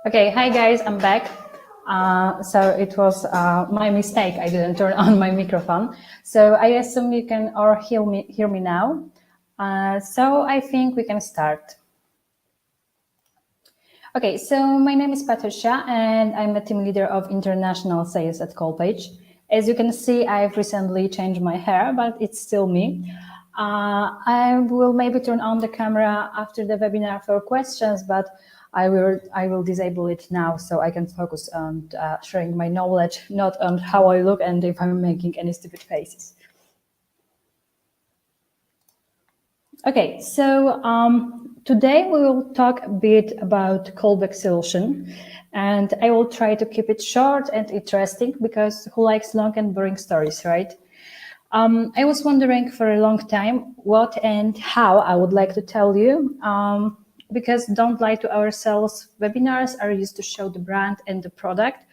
Okay, hi guys, I'm back. So it was my mistake. I didn't turn on my microphone. So I assume you can all hear me now. So I think we can start. Okay, so my name is Patricia and I'm a team leader of international sales at CallPage. As you can see, I've recently changed my hair, but it's still me. I will maybe turn on the camera after the webinar for questions, but I will disable it now so I can focus on sharing my knowledge, not on how I look and if I'm making any stupid faces. Okay, so today we will talk a bit about callback solution, and I will try to keep it short and interesting because who likes long and boring stories, right? I was wondering for a long time what and how I would like to tell you, because don't lie to ourselves, webinars are used to show the brand and the product,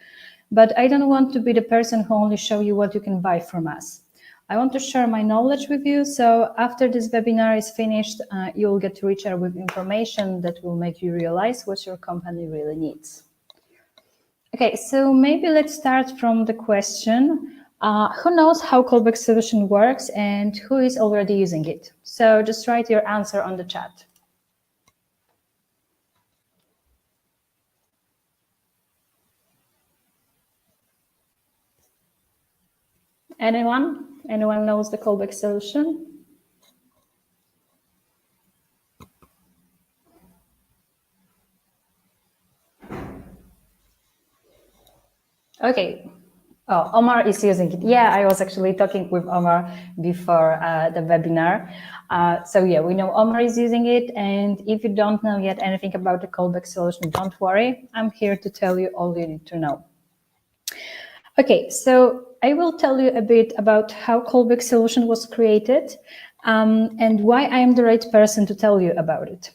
but I don't want to be the person who only show you what you can buy from us. I want to share my knowledge with you, so after this webinar is finished, you'll get richer with information that will make you realize what your company really needs. Okay, so maybe let's start from the question, who knows how callback solution works and who is already using it? So just write your answer on the chat. Anyone? Anyone knows the callback solution? Okay. Oh, Omar is using it. Yeah, I was actually talking with Omar before the webinar. So yeah, we know Omar is using it. And if you don't know yet anything about the callback solution, don't worry. I'm here to tell you all you need to know. Okay, so I will tell you a bit about how callback solution was created and why I am the right person to tell you about it.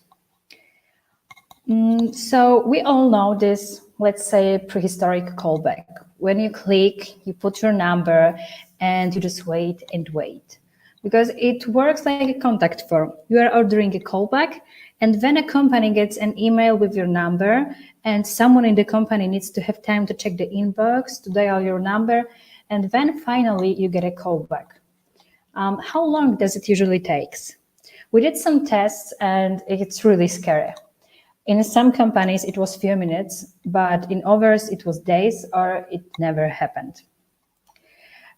So we all know this, let's say, prehistoric callback. When you click, you put your number and you just wait and wait. Because it works like a contact form. You are ordering a callback, and then a company gets an email with your number, and someone in the company needs to have time to check the inbox, to dial your number, and then finally you get a callback. How long does it usually take? We did some tests, and it's really scary. In some companies, it was few minutes, but in others, it was days or it never happened.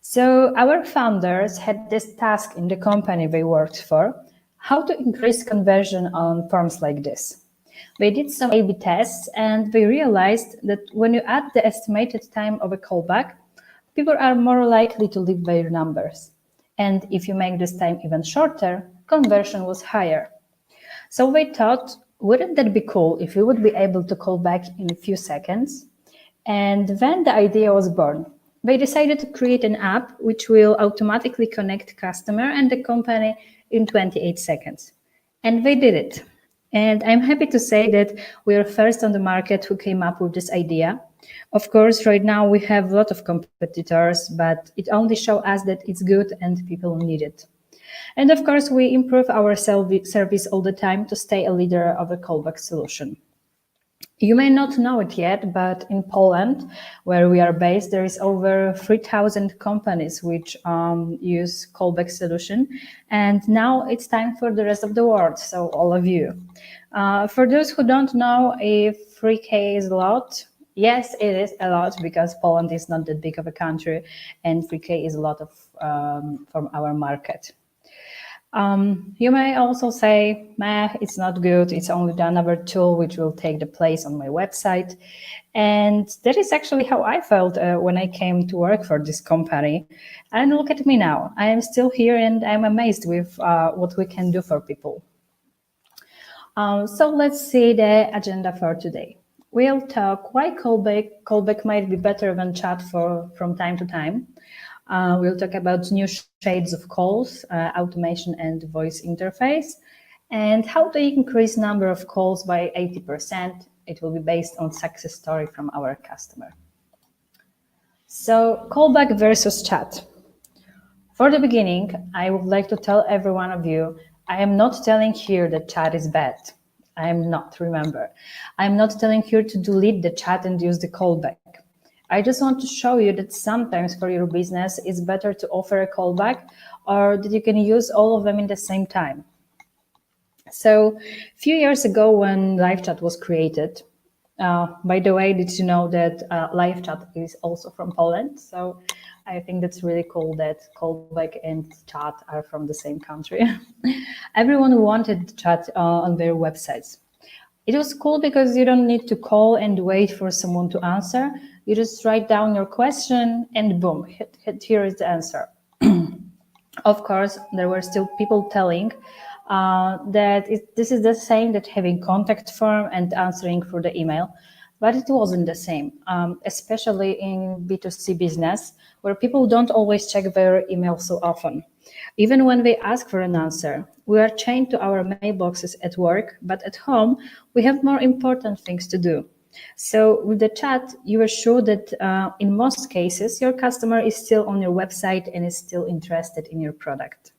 So our founders had this task in the company they worked for, how to increase conversion on forms like this. They did some A/B tests and they realized that when you add the estimated time of a callback, people are more likely to leave their numbers. And if you make this time even shorter, conversion was higher. So they thought, wouldn't that be cool if we would be able to call back in a few seconds? And then the idea was born. They decided to create an app which will automatically connect customer and the company in 28 seconds. And they did it. And I'm happy to say that we are first on the market who came up with this idea. Of course, right now we have a lot of competitors, but it only shows us that it's good and people need it. And of course, we improve our service all the time to stay a leader of a callback solution. You may not know it yet, but in Poland, where we are based, there is over 3,000 companies which use callback solution. And now it's time for the rest of the world, so all of you. For those who don't know if 3K is a lot, yes, it is a lot because Poland is not that big of a country and 3K is a lot of from our market. You may also say, it's not good. It's only another tool which will take the place on my website. And that is actually how I felt when I came to work for this company. And look at me now. I am still here and I'm amazed with what we can do for people. So let's see the agenda for today. We'll talk why callback might be better than chat from time to time. We'll talk about new shades of calls, automation and voice interface, and how to increase number of calls by 80%. It will be based on success story from our customer. So callback versus chat. For the beginning, I would like to tell every one of you, I am not telling here that chat is bad. I'm not, remember. I'm not telling you to delete the chat and use the callback. I just want to show you that sometimes for your business, it's better to offer a callback or that you can use all of them in the same time. So a few years ago when LiveChat was created, by the way, did you know that LiveChat is also from Poland? So I think that's really cool that callback and chat are from the same country. Everyone wanted chat on their websites. It was cool because you don't need to call and wait for someone to answer. You just write down your question and boom, here is the answer. Of course, there were still people telling that this is the same that having contact form and answering through the email, but it wasn't the same, especially in B2C business, where people don't always check their email so often. Even when they ask for an answer, we are chained to our mailboxes at work, but at home, we have more important things to do. So with the chat, you are sure that in most cases, your customer is still on your website and is still interested in your product.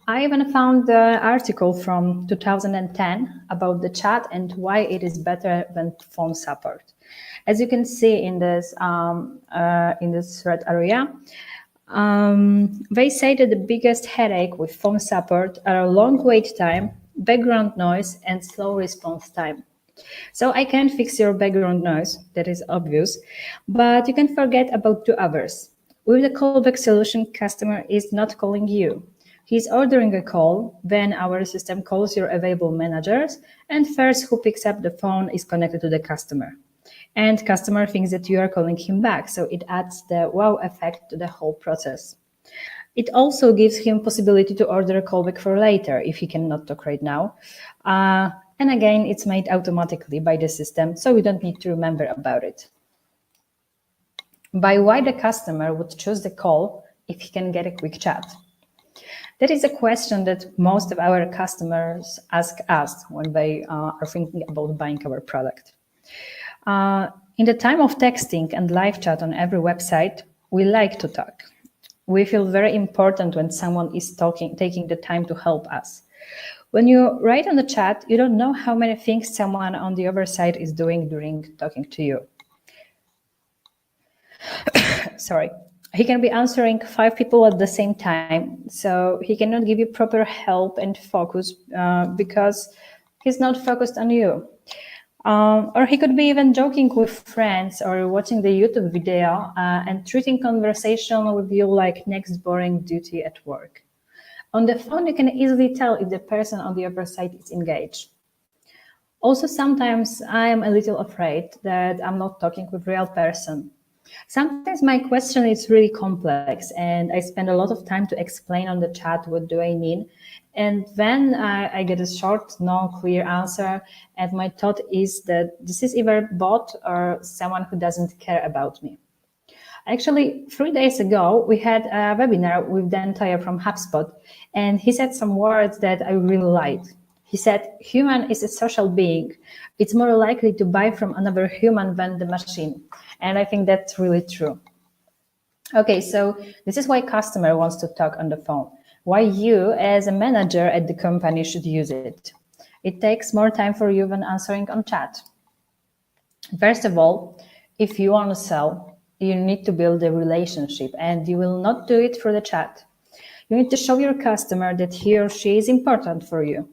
I even found the article from 2010 about the chat and why it is better than phone support. As you can see in this red area, they say that the biggest headache with phone support are a long wait time, background noise, and slow response time. So I can fix your background noise, that is obvious, but you can forget about 2 others. With the callback solution, customer is not calling you. He's ordering a call, then our system calls your available managers, and first who picks up the phone is connected to the customer. And customer thinks that you are calling him back, so it adds the wow effect to the whole process. It also gives him possibility to order a callback for later if he cannot talk right now. And again, it's made automatically by the system, so we don't need to remember about it. By why the customer would choose the call if he can get a quick chat? That is a question that most of our customers ask us when they are thinking about buying our product. In the time of texting and live chat on every website, we like to talk. We feel very important when someone is taking the time to help us. When you write on the chat, you don't know how many things someone on the other side is doing during talking to you. Sorry. He can be answering 5 people at the same time, so he cannot give you proper help and focus because he's not focused on you. Or he could be even joking with friends or watching the YouTube video and treating conversation with you like next boring duty at work. On the phone, you can easily tell if the person on the other side is engaged. Also, sometimes I am a little afraid that I'm not talking with a real person. Sometimes my question is really complex and I spend a lot of time to explain on the chat what do I mean. And then I get a short, non-clear answer. And my thought is that this is either a bot or someone who doesn't care about me. Actually, 3 days ago, we had a webinar with Dan Tyre from HubSpot, and he said some words that I really liked. He said, human is a social being. It's more likely to buy from another human than the machine. And I think that's really true. Okay, so this is why customer wants to talk on the phone. Why you, as a manager at the company, should use it. It takes more time for you than answering on chat. First of all, if you want to sell, you need to build a relationship, and you will not do it through the chat. You need to show your customer that he or she is important for you.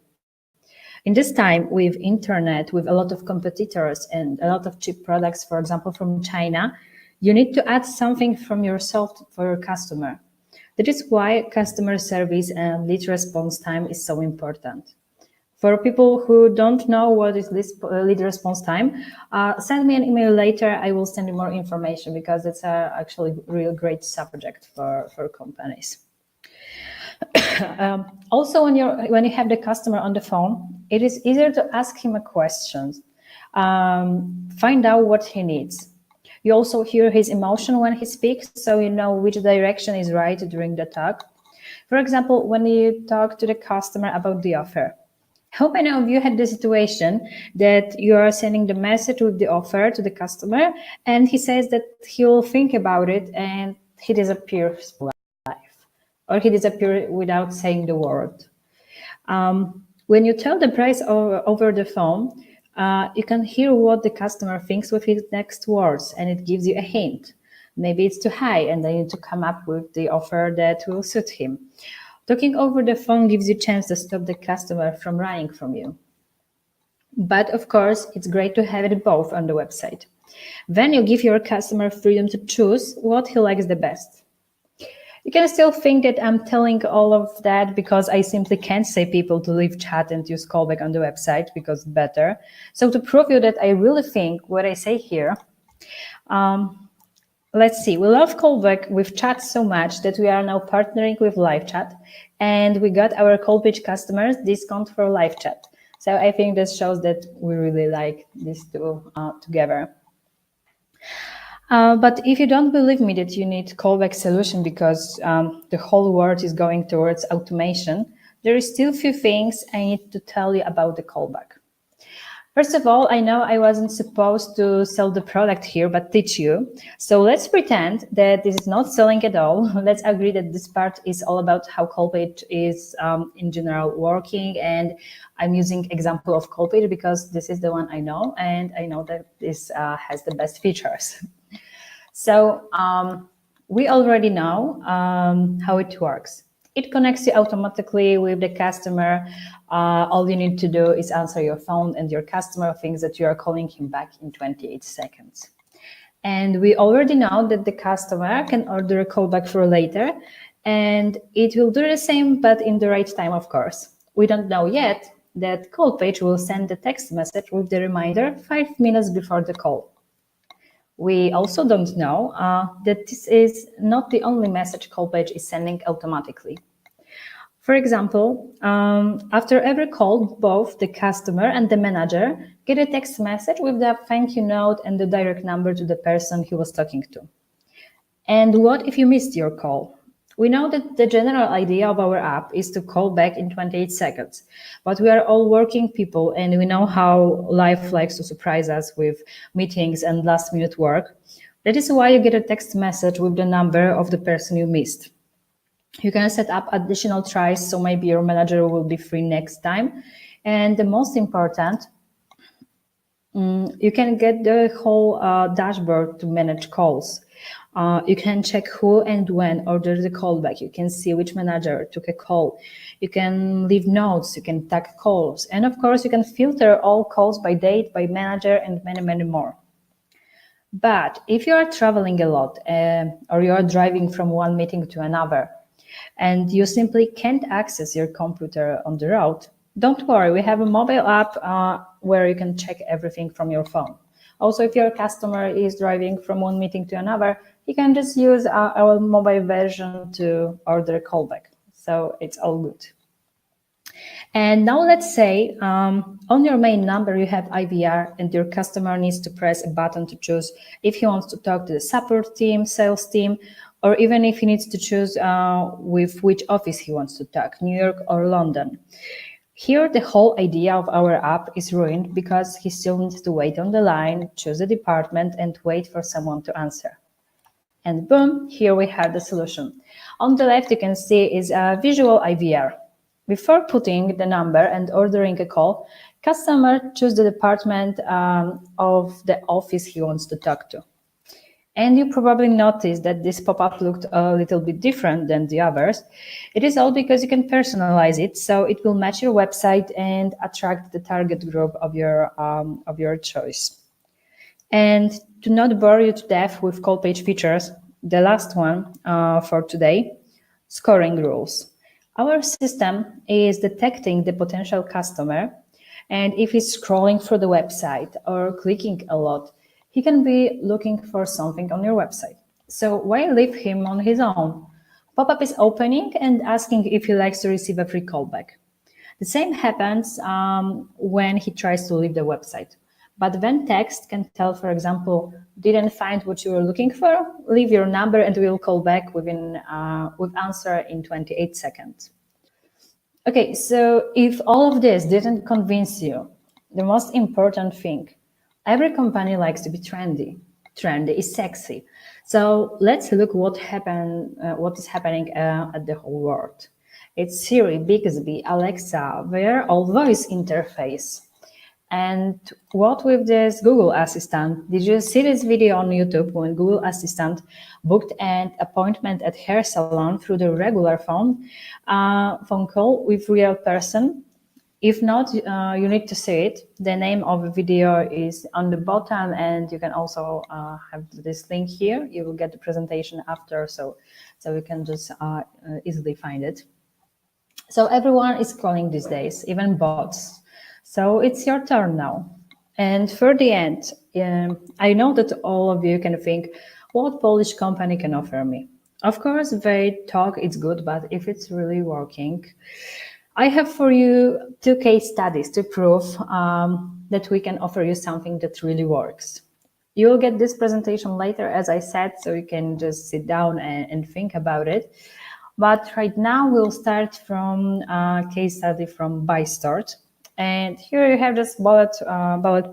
In this time with internet, with a lot of competitors and a lot of cheap products, for example, from China, you need to add something from yourself for your customer. That is why customer service and lead response time is so important. For people who don't know what is lead response time, send me an email later. I will send you more information because it's actually a real great subject for companies. Also, when you have the customer on the phone, it is easier to ask him a question, find out what he needs. You also hear his emotion when he speaks, so you know which direction is right during the talk. For example, when you talk to the customer about the offer. How many of you had the situation that you are sending the message with the offer to the customer and he says that he will think about it and he disappears from life, or he disappears without saying the word? When you tell the price over the phone, you can hear what the customer thinks with his next words, and it gives you a hint. Maybe it's too high, and they need to come up with the offer that will suit him. Talking over the phone gives you a chance to stop the customer from running from you. But of course, it's great to have it both on the website. Then you give your customer freedom to choose what he likes the best. You can still think that I'm telling all of that because I simply can't say people to leave chat and use callback on the website because it's better. So to prove you that I really think what I say here, let's see, we love callback with chat so much that we are now partnering with LiveChat, and we got our CallPage customers discount for LiveChat. So I think this shows that we really like these two together. But if you don't believe me that you need callback solution because the whole world is going towards automation, there is still a few things I need to tell you about the callback. First of all, I know I wasn't supposed to sell the product here, but teach you. So let's pretend that this is not selling at all. Let's agree that this part is all about how CallPage is in general working. And I'm using example of CallPage because this is the one I know, and I know that this has the best features. So we already know how it works. It connects you automatically with the customer. All you need to do is answer your phone, and your customer thinks that you are calling him back in 28 seconds. And we already know that the customer can order a callback for later, and it will do the same, but in the right time, of course. We don't know yet that CallPage will send a text message with the reminder 5 minutes before the call. We also don't know that this is not the only message CallPage is sending automatically. For example, after every call, both the customer and the manager get a text message with the thank you note and the direct number to the person he was talking to. And what if you missed your call? We know that the general idea of our app is to call back in 28 seconds, but we are all working people and we know how life likes to surprise us with meetings and last minute work. That is why you get a text message with the number of the person you missed. You can set up additional tries, so maybe your manager will be free next time. And the most important, you can get the whole dashboard to manage calls. You can check who and when ordered the callback. You can see which manager took a call. You can leave notes, you can tag calls. And of course, you can filter all calls by date, by manager, and many, many more. But if you are traveling a lot or you are driving from one meeting to another, and you simply can't access your computer on the road, don't worry, we have a mobile app where you can check everything from your phone. Also, if your customer is driving from one meeting to another, you can just use our mobile version to order a callback. So it's all good. And now let's say on your main number you have IVR and your customer needs to press a button to choose if he wants to talk to the support team, sales team, or even if he needs to choose with which office he wants to talk, New York or London. Here, the whole idea of our app is ruined because he still needs to wait on the line, choose a department, and wait for someone to answer. And boom, here we have the solution. On the left, you can see is a visual IVR. Before putting the number and ordering a call, customer choose the department of the office he wants to talk to. And you probably noticed that this pop-up looked a little bit different than the others. It is all because you can personalize it, so it will match your website and attract the target group of your choice. And to not bore you to death with CallPage features, the last one for today, scoring rules. Our system is detecting the potential customer, and if he's scrolling through the website or clicking a lot, he can be looking for something on your website. So why leave him on his own? Pop-up is opening and asking if he likes to receive a free callback. The same happens when he tries to leave the website. But then text can tell, for example, didn't find what you were looking for, leave your number and we'll call back with answer in 28 seconds. Okay, so if all of this didn't convince you, the most important thing, every company likes to be trendy. Trendy is sexy. So let's look what is happening at the whole world. It's Siri, Bixby, Alexa, they're all voice interface. And what with this Google Assistant? Did you see this video on YouTube when Google Assistant booked an appointment at hair salon through the regular phone call with real person? If not, you need to see it. The name of the video is on the bottom, and you can also have this link here. You will get the presentation after, so you can just easily find it. So everyone is calling these days, even bots. So it's your turn now. And for the end, I know that all of you can think, what Polish company can offer me? Of course, they talk it's good, but if it's really working, I have for you 2 case studies to prove that we can offer you something that really works. You will get this presentation later, as I said, so you can just sit down and think about it. But right now we'll start from a case study from BuyStart. And here you have just bullet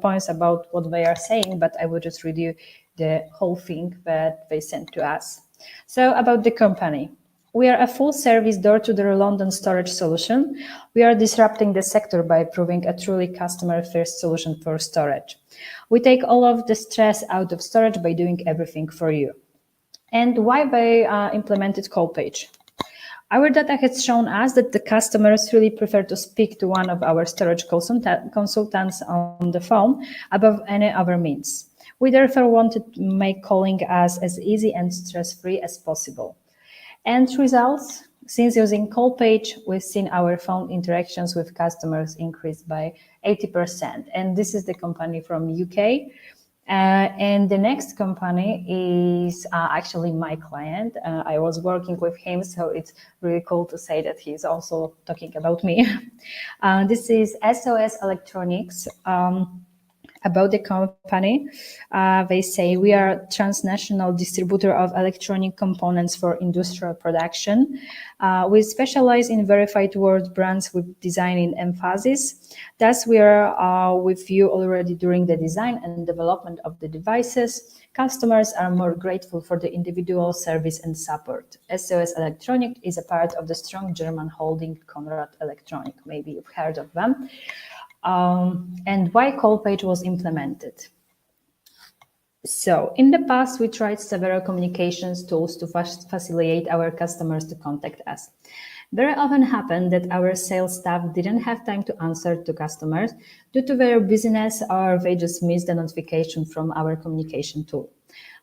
points about what they are saying, but I will just read you the whole thing that they sent to us. So about the company. We are a full-service door-to-door London storage solution. We are disrupting the sector by proving a truly customer-first solution for storage. We take all of the stress out of storage by doing everything for you. And why they implemented CallPage? Our data has shown us that the customers really prefer to speak to one of our storage consultants on the phone above any other means. We therefore wanted to make calling us as easy and stress-free as possible. And results, since using CallPage, we've seen our phone interactions with customers increase by 80%. And this is the company from UK. And the next company is actually my client. I was working with him, so it's really cool to say that he's also talking about me. This is SOS Electronics. About the company, they say we are a transnational distributor of electronic components for industrial production. We specialize in verified world brands with design in emphasis. Thus, we are with you already during the design and development of the devices. Customers are more grateful for the individual service and support. SOS Electronic is a part of the strong German holding Conrad Electronic. Maybe you've heard of them. And why CallPage was implemented. So in the past, we tried several communications tools to facilitate our customers to contact us. Very often happened that our sales staff didn't have time to answer to customers due to their busyness, or they just missed the notification from our communication tool.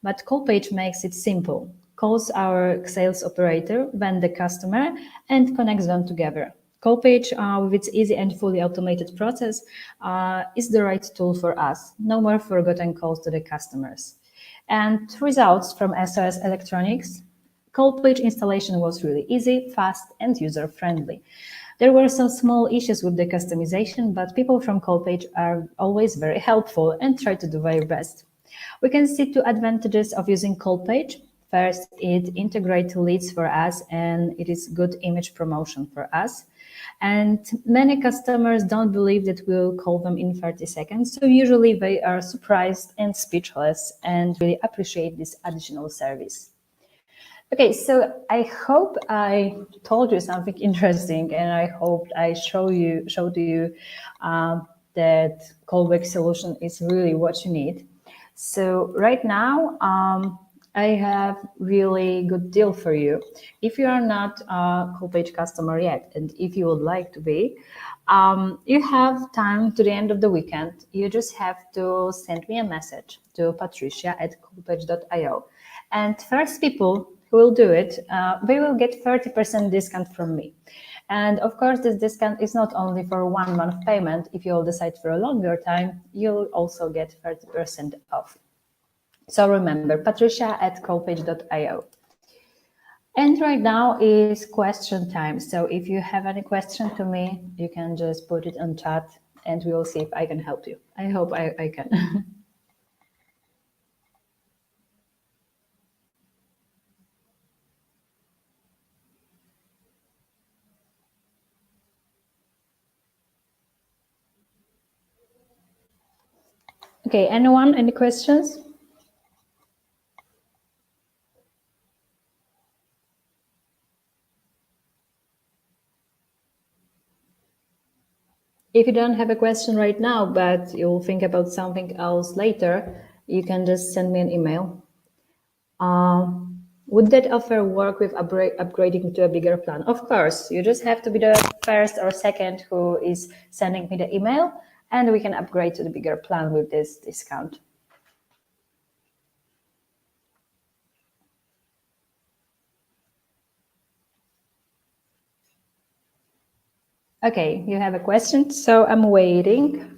But CallPage makes it simple. Calls our sales operator, then the customer, and connects them together. CallPage, with its easy and fully automated process, is the right tool for us. No more forgotten calls to the customers. And results from SOS Electronics. CallPage installation was really easy, fast, and user-friendly. There were some small issues with the customization, but people from CallPage are always very helpful and try to do their best. We can see 2 advantages of using CallPage. First, it integrates leads for us, and it is good image promotion for us. And many customers don't believe that we'll call them in 30 seconds. So usually they are surprised and speechless and really appreciate this additional service. Okay, so I hope I told you something interesting, and I hope I showed you that Callback solution is really what you need. So right now, I have really good deal for you. If you are not a CallPage customer yet, and if you would like to be, you have time to the end of the weekend. You just have to send me a message to patricia@callpage.io. And first people who will do it, they will get 30% discount from me. And of course, this discount is not only for 1 month payment. If you'll decide for a longer time, you'll also get 30% off. So remember, patricia@callpage.io. And right now is question time. So if you have any question to me, you can just put it on chat and we will see if I can help you. I hope I can. Okay, anyone, any questions? If you don't have a question right now, but you'll think about something else later, you can just send me an email. Would that offer work with upgrading to a bigger plan? Of course, you just have to be the first or second who is sending me the email, and we can upgrade to the bigger plan with this discount. Okay, you have a question, so I'm waiting.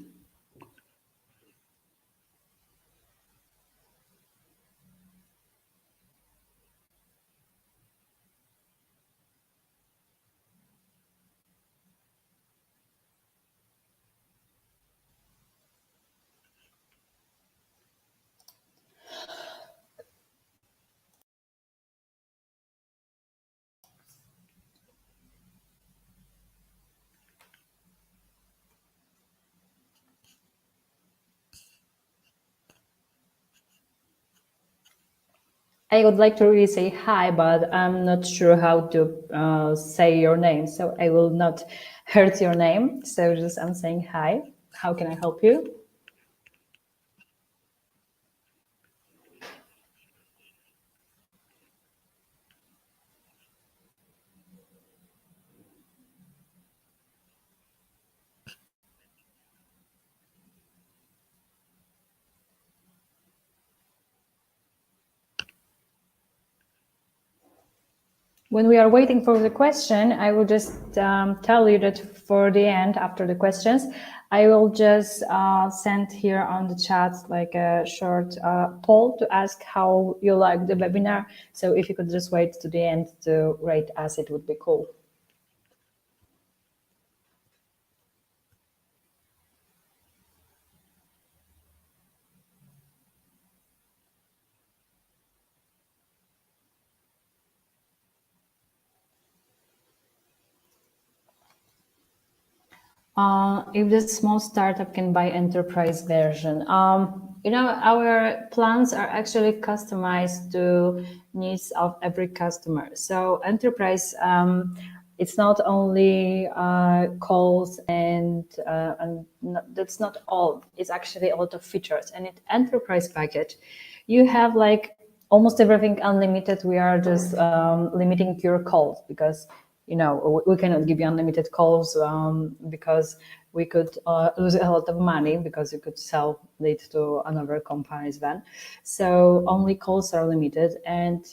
I would like to really say hi, but I'm not sure how to say your name, so I will not hurt your name. So just I'm saying hi. How can I help you? When we are waiting for the question, I will just tell you that for the end, after the questions, I will just send here on the chat like a short poll to ask how you like the webinar. So if you could just wait to the end to rate us, it would be cool. If the small startup can buy enterprise version, our plans are actually customized to needs of every customer. So enterprise, it's not only calls and that's not all. It's actually a lot of features. And in enterprise package, you have like almost everything unlimited. We are just limiting your calls because we cannot give you unlimited calls because we could lose a lot of money because you could sell it to another companies then. So only calls are limited. And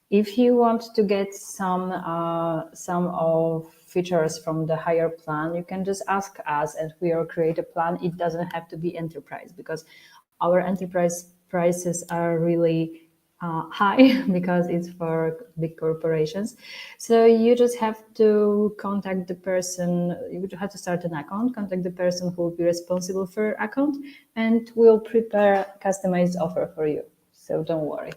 if you want to get some of features from the higher plan, you can just ask us and we will create a plan. It doesn't have to be enterprise because our enterprise prices are really high because it's for big corporations. So you just have to contact the person, you have to start an account, contact the person who will be responsible for your account, and we'll prepare a customized offer for you. So don't worry.